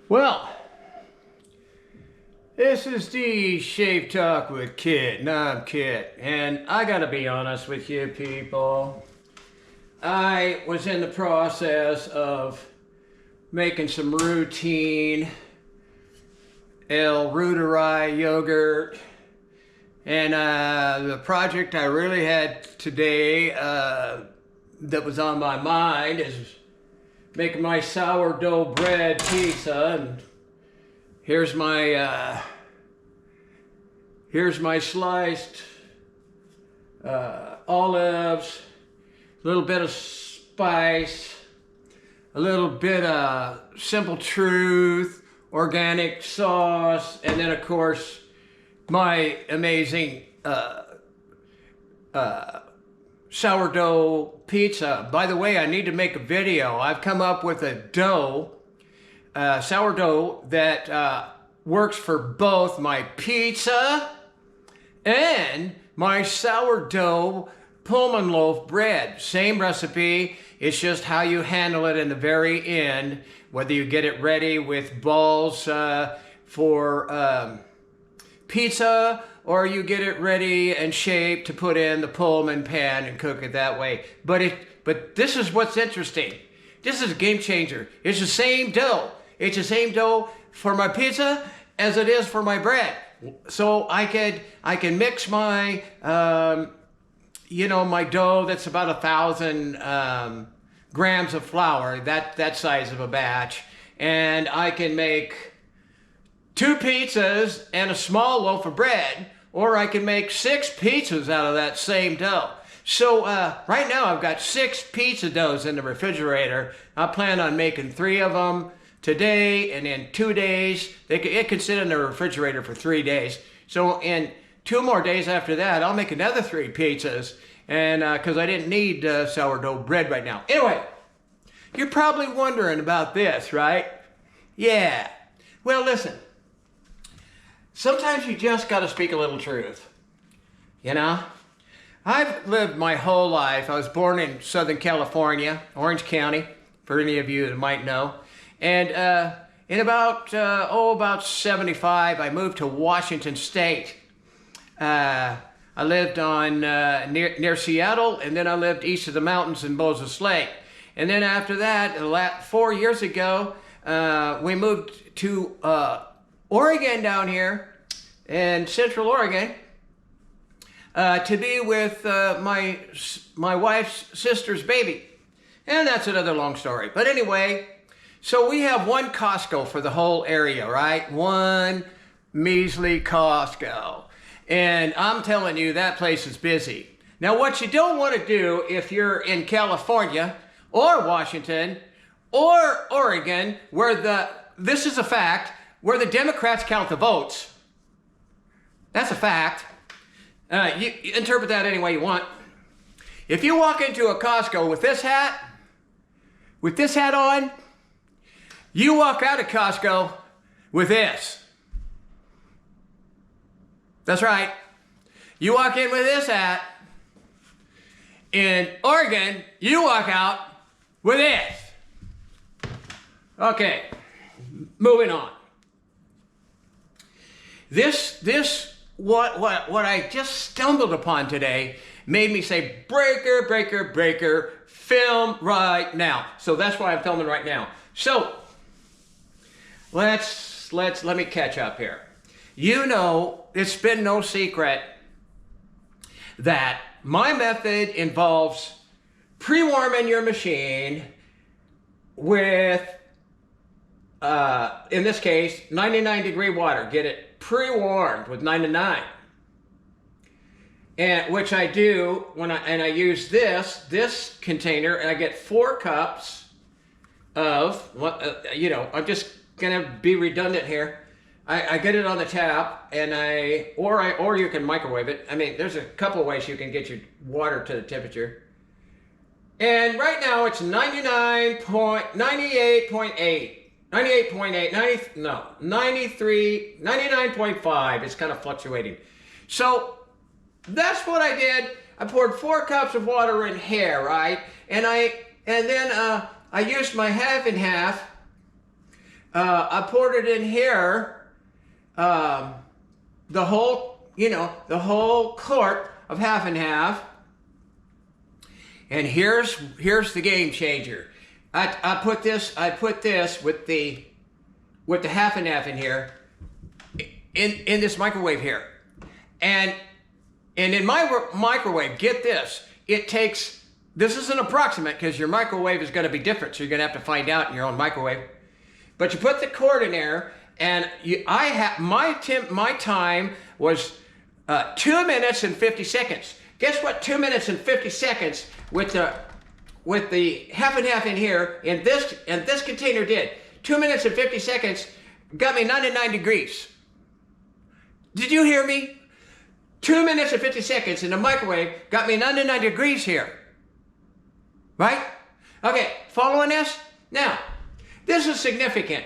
Well, this is the Shave Talk with Kit, and I'm Kit, and I gotta be honest with you people. I was in the process of making some routine L-Reuteri yogurt, and the project I really had today that was on my mind is making my sourdough bread pizza. And here's my sliced olives, a little bit of spice, a little bit of Simple Truth, organic sauce, and then of course my amazing sourdough pizza. By the way, I need to make a video. I've come up with a sourdough that works for both my pizza and my sourdough Pullman loaf bread. Same recipe, it's just how you handle it in the very end, whether you get it ready with balls for pizza, or you get it ready and shaped to put in the Pullman pan and cook it that way. But this is what's interesting. This is a game changer. It's the same dough. It's the same dough for my pizza as it is for my bread. So I can mix my my dough that's about 1,000 grams of flour, that size of a batch, and I can make 2 pizzas and a small loaf of bread, or I can make 6 pizzas out of that same dough. So right now I've got 6 pizza doughs in the refrigerator. I plan on making 3 of them today, and in 2 days, it can sit in the refrigerator for 3 days. So in 2 more days after that, I'll make another 3 pizzas, and because I didn't need sourdough bread right now. Anyway, you're probably wondering about this, right? Yeah. Well, listen. Sometimes you just got to speak a little truth. You know? I've lived my whole life. I was born in Southern California, Orange County, for any of you that might know. And in about 75, I moved to Washington State. I lived on near Seattle, and then I lived east of the mountains in Moses Lake. And then after that, 4 years ago, we moved to Oregon down here in Central Oregon to be with my wife's sister's baby. And that's another long story. But anyway, so we have one Costco for the whole area, right? One measly Costco. And I'm telling you, that place is busy. Now, what you don't want to do if you're in California or Washington or Oregon, this is a fact, where the Democrats count the votes. That's a fact. You interpret that any way you want. If you walk into a Costco with this hat on, you walk out of Costco with this. That's right. You walk in with this hat. In Oregon, you walk out with this. Okay, moving on. What I just stumbled upon today made me say, breaker, breaker, breaker, film right now. So that's why I'm filming right now. So let me catch up here. You know, it's been no secret that my method involves pre-warming your machine with, in this case, 99-degree water. Get it pre-warmed with 99. And which I do when I use this container, and I get 4 cups of, I'm just gonna be redundant here. I get it on the tap, and or you can microwave it. I mean, there's a couple of ways you can get your water to the temperature. And right now it's 99.5. It's kind of fluctuating. So that's what I did. I poured 4 cups of water in here, right? And then I used my half and half I poured it in here, the whole, the whole quart of half and half. And here's the game changer. I put this with the half and half in here, in this microwave here, and in my microwave, get this, it takes. This is an approximate because your microwave is going to be different, so you're going to have to find out in your own microwave. But you put the quart in there, and my time was 2 minutes and 50 seconds. Guess what? 2 minutes and 50 seconds with the half and half in here in this container did. 2 minutes and 50 seconds got me 99 degrees. Did you hear me? 2 minutes and 50 seconds in the microwave got me 99 degrees here. Right? Okay, following this? Now, this is significant.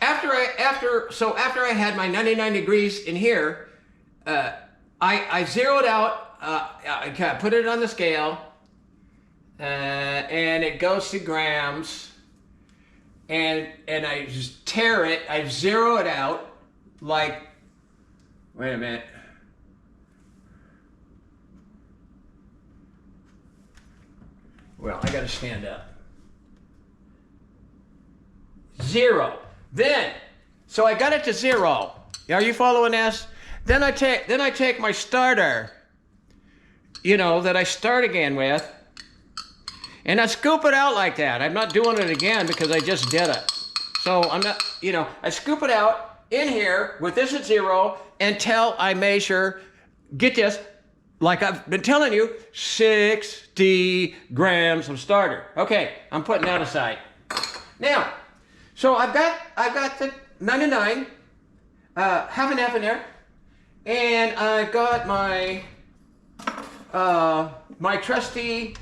After I had my 99 degrees in here, I zeroed out, I put it on the scale, and it goes to grams, and I just tear it, I zero it out, like, wait a minute. Well, I gotta stand up. 0. Then, so I got it to 0. Are you following this? Then I take my starter, that I start again with, and I scoop it out like that. I'm not doing it again because I just did it. So I'm not, I scoop it out in here with this at 0 until I measure, get this, like I've been telling you, 60 grams of starter. Okay, I'm putting that aside. Now, so I've got the 99, half and half in there, and I've got my my trusty,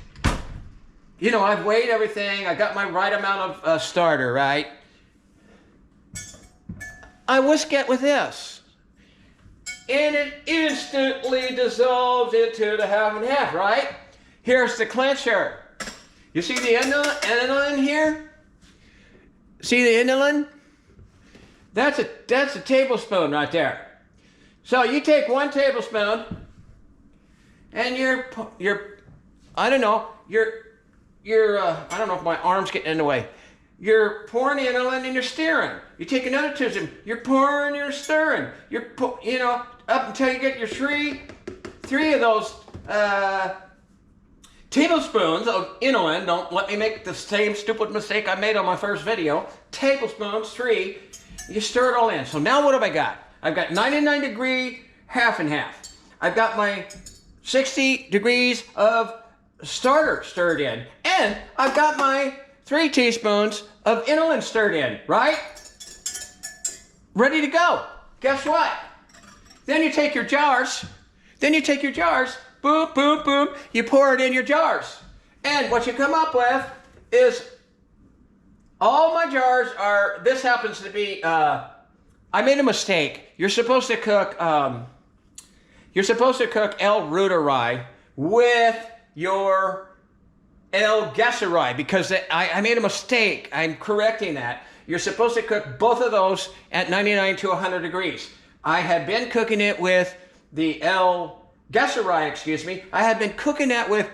I've weighed everything. I got my right amount of starter, right? I whisk it with this. And it instantly dissolves into the half and half, right? Here's the clincher. You see the inulin here? See the inulin? That's a tablespoon right there. So you take 1 tablespoon, and you're I don't know if my arm's getting in the way. You're pouring the inulin and you're stirring. You take another tablespoon, you're pouring, you're stirring. Up until you get your three of those tablespoons of inulin. Don't let me make the same stupid mistake I made on my first video. Tablespoons, 3. You stir it all in. So now what have I got? I've got 99 degree half and half. I've got my 60 degrees of starter stirred in. And I've got my 3 teaspoons of inulin stirred in, right? Ready to go. Guess what? Then you take your jars, boom, boom, boom, you pour it in your jars. And what you come up with is, all my jars are, this happens to be, I made a mistake. You're supposed to cook L-Reuteri with your L-Gasseri, because I made a mistake. I'm correcting that. You're supposed to cook both of those at 99 to 100 degrees. I had been cooking it with the L-Gasseri, I had been cooking that with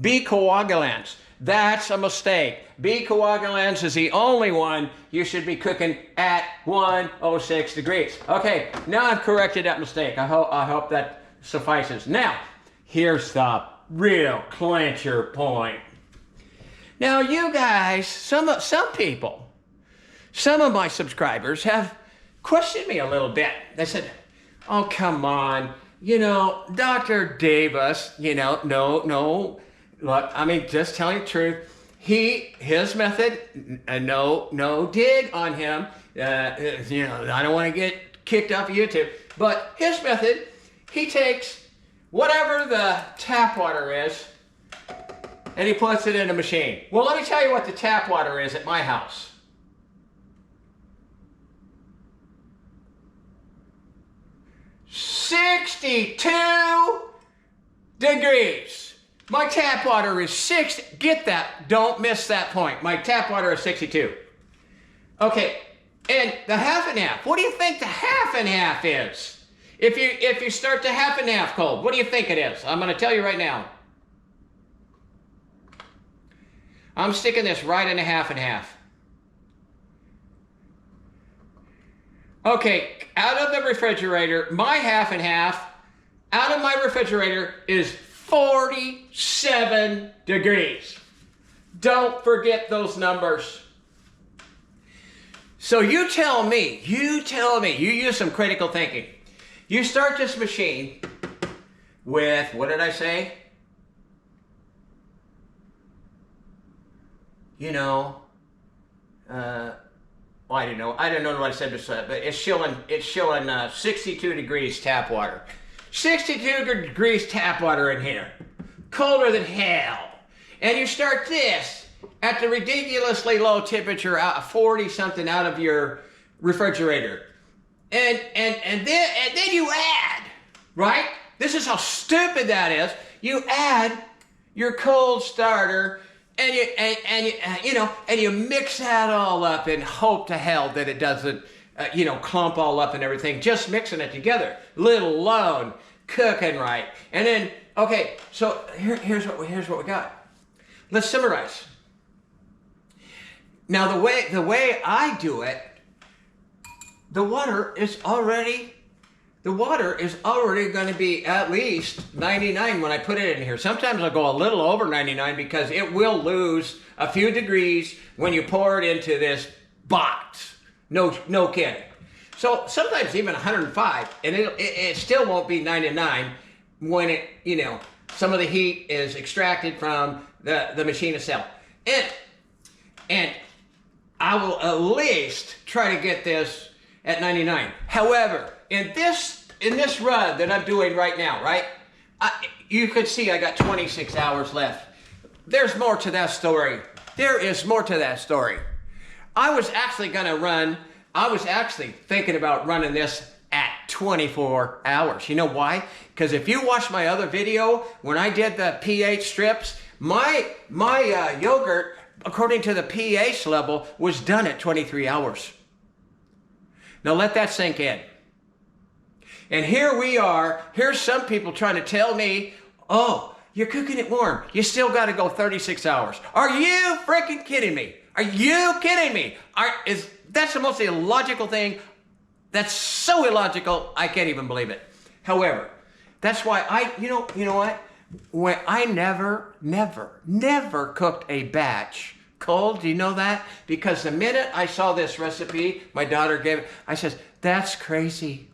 B coagulans. That's a mistake. B coagulans is the only one you should be cooking at 106 degrees. Okay, now I've corrected that mistake. I hope that suffices. Now, here's the real clincher point. Now, you guys, some people, some of my subscribers have questioned me a little bit. They said, oh, come on, Dr. Davis, no, look, I mean, just telling the truth. His method, no dig on him. I don't want to get kicked off of YouTube, but his method, he takes whatever the tap water is, and he puts it in a machine. Well, let me tell you what the tap water is at my house. 62 degrees. My tap water is 60. Get that. Don't miss that point. My tap water is 62. Okay, and the half and half. What do you think the half and half is? If you start the half and half cold, what do you think it is? I'm going to tell you right now. I'm sticking this right in a half and half. Okay, out of the refrigerator, my half and half, out of my refrigerator is 47 degrees. Don't forget those numbers. So you tell me, you use some critical thinking. You start this machine with, what did I say? You know, well, I don't know what I said before, but it's showing 62 degrees tap water. 62 degrees tap water in here. Colder than hell. And you start this at the ridiculously low temperature, 40 something out of your refrigerator. And then you add, right? This is how stupid that is. You add your cold starter and you mix that all up and hope to hell that it doesn't clump all up and everything. Just mixing it together, let alone cooking right. And then, okay, so here's what we got. Let's summarize. Now the way I do it, the water is already going to be at least 99 when I put it in here. Sometimes I'll go a little over 99 because it will lose a few degrees when you pour it into this box. No kidding. So sometimes even 105, and it still won't be 99 when it, some of the heat is extracted from the machine itself. And I will at least try to get this at 99. However, in this run that I'm doing right now, right? You could see I got 26 hours left. There's more to that story. There is more to that story. I was actually thinking about running this at 24 hours. You know why? Because if you watch my other video, when I did the pH strips, my yogurt, according to the pH level, was done at 23 hours. Now let that sink in. And here we are, here's some people trying to tell me, oh, you're cooking it warm. You still got to go 36 hours. Are you freaking kidding me? Are you kidding me? That's the most illogical thing. That's so illogical, I can't even believe it. However, that's why you know what? When I never cooked a batch cold. Do you know that? Because the minute I saw this recipe, my daughter gave it, I says, that's crazy.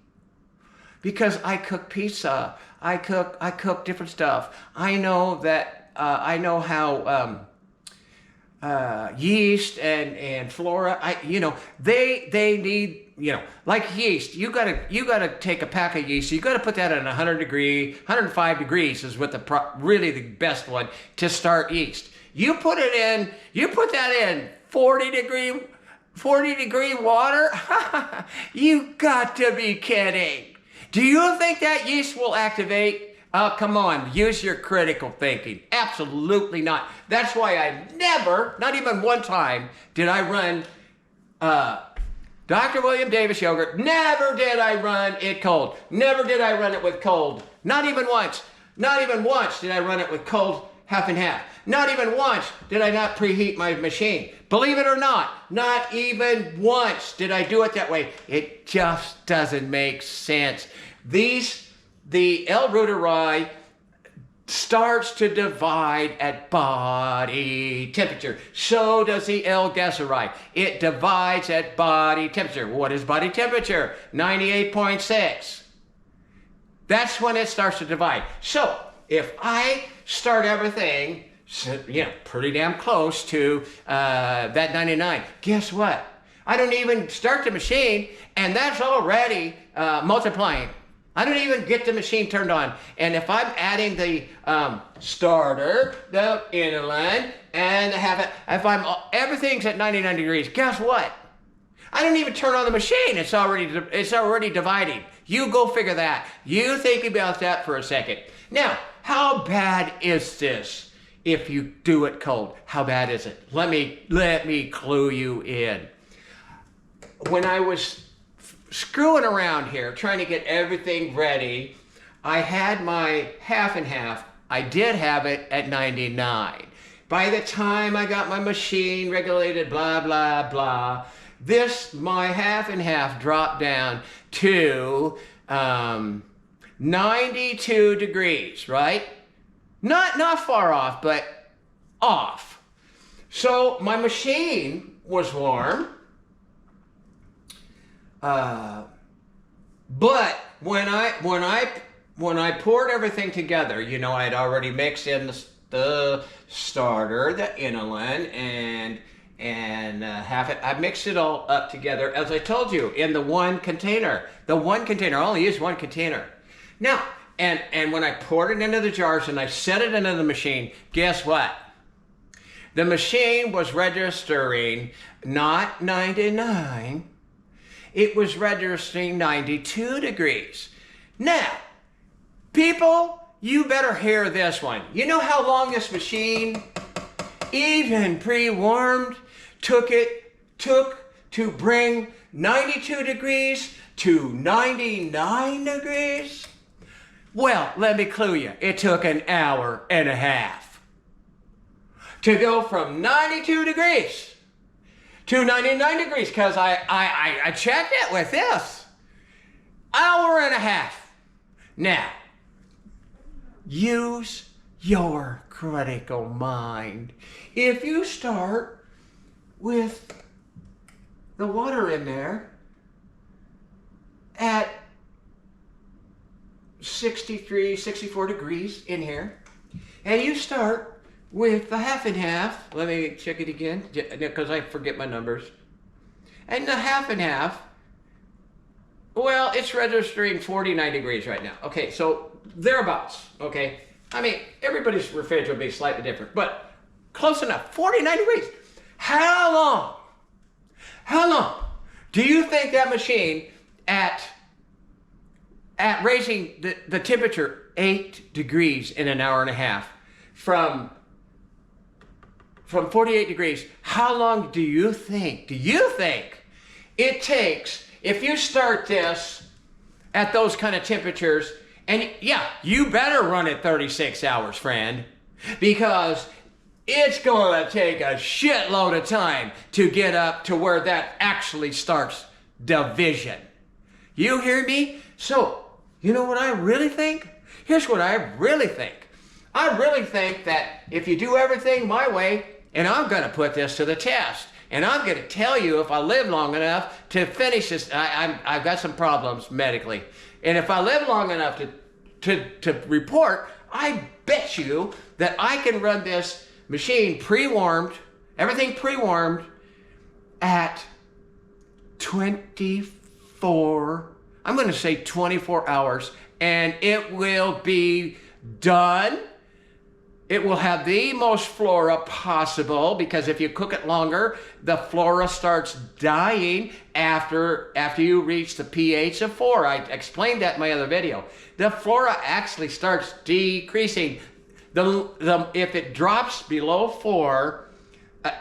Because I cook pizza, I cook different stuff. I know that, I know how yeast and flora, they need, like yeast, you gotta take a pack of yeast, you gotta put that at 105 degrees is what really the best one to start yeast. You put that in 40 degree water? You got to be kidding. Do you think that yeast will activate? Oh, come on, use your critical thinking. Absolutely not. That's why I never, not even one time, did I run Dr. William Davis yogurt. Never did I run it cold. Never did I run it with cold. Not even once. Not even once did I run it with cold half and half. Not even once did I not preheat my machine. Believe it or not, not even once did I do it that way. It just doesn't make sense. The L-Reuteri starts to divide at body temperature. So does the L-Gasseri. It divides at body temperature. What is body temperature? 98.6. That's when it starts to divide. So if I start everything, pretty damn close to that 99, guess what? I don't even start the machine, and that's already multiplying. I don't even get the machine turned on. And if I'm adding the starter, the inland, and everything's at 99 degrees, guess what? I don't even turn on the machine. It's already dividing. You go figure that. You think about that for a second. Now, how bad is this if you do it cold? How bad is it? Let me clue you in. when I was screwing around here, trying to get everything ready, I had my half and half. I did have it at 99. By the time I got my machine regulated, blah, blah, blah, my half and half dropped down to 92 degrees, right? Not far off, but off. So my machine was warm. But when I poured everything together, you know, I'd already mixed in the starter, the inulin, and half it. I mixed it all up together, as I told you, in the one container. The one container. I only used one container. Now, and when I poured it into the jars and I set it into the machine, guess what? The machine was registering not 99. It was registering 92 degrees. Now, people, you better hear this one. You know how long this machine, even pre-warmed, took to bring 92 degrees to 99 degrees? Well, let me clue you. It took an hour and a half to go from 92 degrees to 99 degrees, because I checked it with this. Hour and a half. Now, use your critical mind. If you start with the water in there at 63, 64 degrees in here, and you start with the half and half, let me check it again, because I forget my numbers, and the half and half, well, it's registering 49 degrees right now. Okay, so thereabouts, okay? I mean, everybody's refrigerator will be slightly different, but close enough, 49 degrees. How long do you think that machine at raising the temperature 8 degrees in an hour and a half from 48 degrees, how long do you think it takes if you start this at those kind of temperatures? And yeah, you better run it 36 hours, friend, because it's going to take a shitload of time to get up to where that actually starts division. You hear me? So, you know what I really think? Here's what I really think. I really think that if you do everything my way, and I'm going to put this to the test, and I'm going to tell you if I live long enough to finish this. I've got some problems medically, and if I live long enough to report, I bet you that I can run this machine pre-warmed, everything pre-warmed, at 24, I'm going to say 24 hours, and it will be done. It will have the most flora possible, because if you cook it longer, the flora starts dying after you reach the pH of 4. I explained that in my other video. The flora actually starts decreasing. If it drops below 4,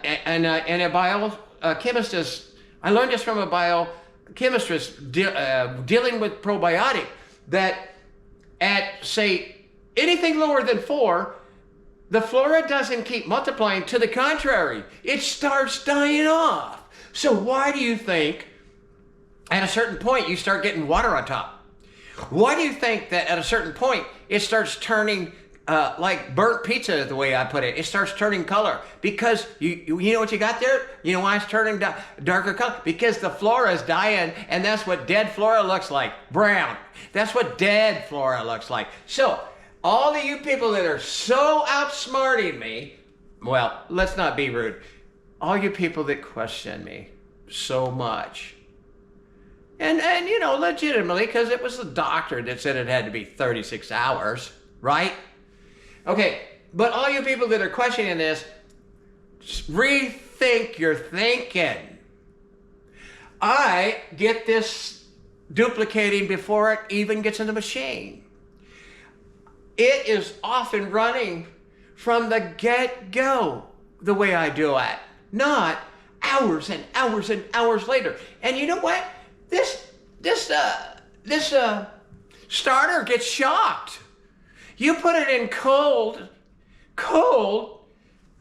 and a biochemist I learned this from a biochemist dealing with probiotic, that at, say, anything lower than 4, the flora doesn't keep multiplying. To the contrary, it starts dying off. So why do you think at a certain point you start getting water on top? Why do you think that at a certain point it starts turning like burnt pizza, the way I put it? It starts turning color because you know what you got there? You know why it's turning darker color? Because the flora is dying, and that's what dead flora looks like, brown. That's what dead flora looks like. So all of you people that are so outsmarting me, well, let's not be rude. All you people that question me so much, and you know, legitimately, because it was the doctor that said it had to be 36 hours, right? Okay, but all you people that are questioning this, rethink your thinking. I get this duplicating before it even gets in the machine. It is often running from the get-go the way I do it. Not, hours and hours and hours later. And you know what? This starter gets shocked. You put it in cold,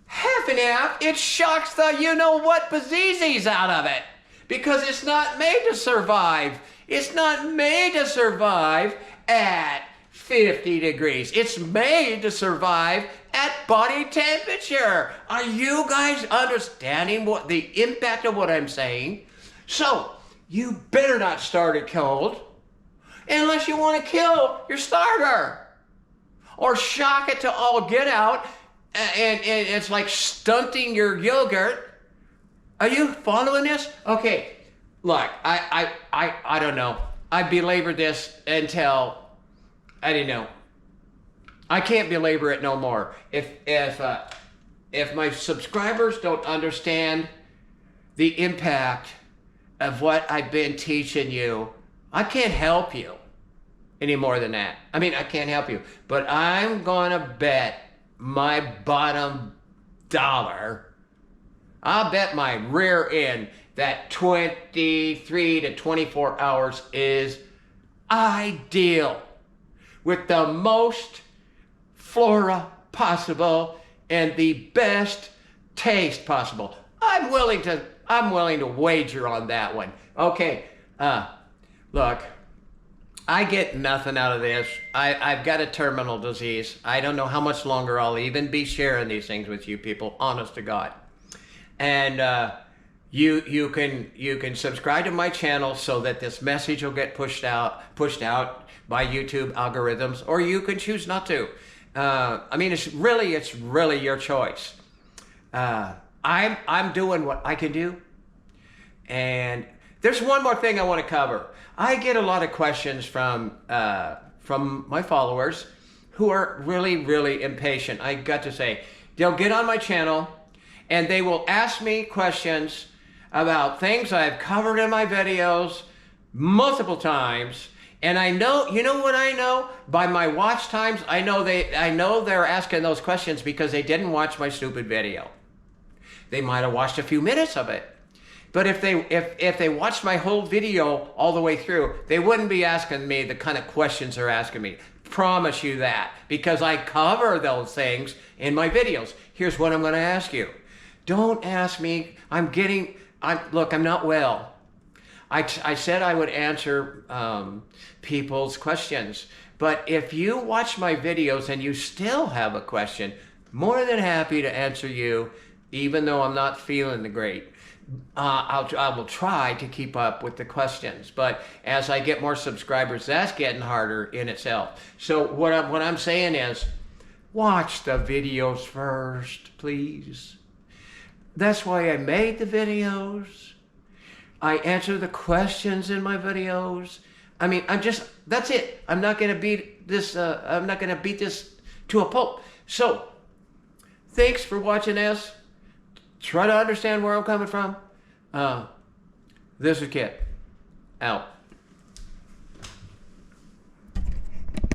half and half, it shocks the you-know-what bejesus out of it. Because it's not made to survive. It's not made to survive at 50 degrees. It's made to survive at body temperature. Are you guys understanding what the impact of what I'm saying? So, you better not start it cold unless you want to kill your starter. Or shock it to all get out and it's like stunting your yogurt. Are you following this? Okay, look, I don't know. I belabored this until, I didn't know. I can't belabor it no more. If my subscribers don't understand the impact of what I've been teaching you, I can't help you any more than that. I mean, I can't help you. But I'm gonna bet my bottom dollar, I'll bet my rear end that 23 to 24 hours is ideal with the most flora possible and the best taste possible. I'm willing to wager on that one. Okay, look, I get nothing out of this. I've got a terminal disease. I don't know how much longer I'll even be sharing these things with you people, honest to God. And you can subscribe to my channel so that this message will get pushed out by YouTube algorithms, or you can choose not to. I mean, it's really your choice. I'm doing what I can do, and there's one more thing I want to cover. I get a lot of questions from my followers who are really impatient. I got to say, they'll get on my channel and they will ask me questions about things I've covered in my videos multiple times. And I know, you know what I know? By my watch times, I know they're asking those questions because they didn't watch my stupid video. They might have watched a few minutes of it. But if they watched my whole video all the way through, they wouldn't be asking me the kind of questions they're asking me. Promise you that, because I cover those things in my videos. Here's what I'm going to ask you. Don't ask me. Look, I'm not well. I said I would answer people's questions. But if you watch my videos and you still have a question, more than happy to answer you, even though I'm not feeling the great. I will try to keep up with the questions, but as I get more subscribers, that's getting harder in itself. So what I'm saying is, watch the videos first, please. That's why I made the videos. I answer the questions in my videos. I mean, that's it. I'm not going to beat this. I'm not going to beat this to a pulp. So, thanks for watching this. Try to understand where I'm coming from. This is Kit. Out.